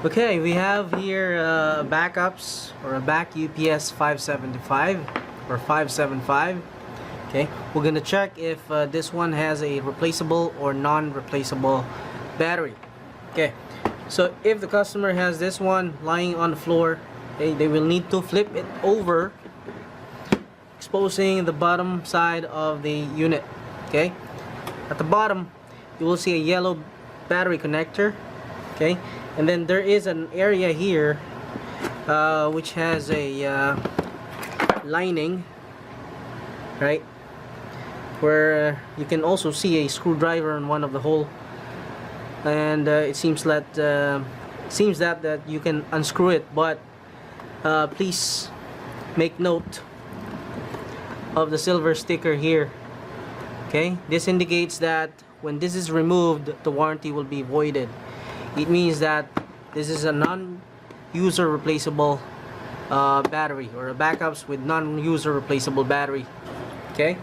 Okay, we have here backups or a back UPS 575 or 575. Okay, we're gonna check if this one has a replaceable or non-replaceable battery. Okay, so if the customer has this one lying on the floor, okay, they will need to flip it over, exposing the bottom side of the unit. Okay, at the bottom you will see a yellow battery connector. Okay, and then there is an area here which has a lining, right, where you can also see a screwdriver in one of the hole, and it seems that you can unscrew it, but please make note of the silver sticker here. Okay, this indicates that when this is removed, the warranty will be voided. It means that this is a non-user replaceable battery, or a backups with non-user replaceable battery. Okay.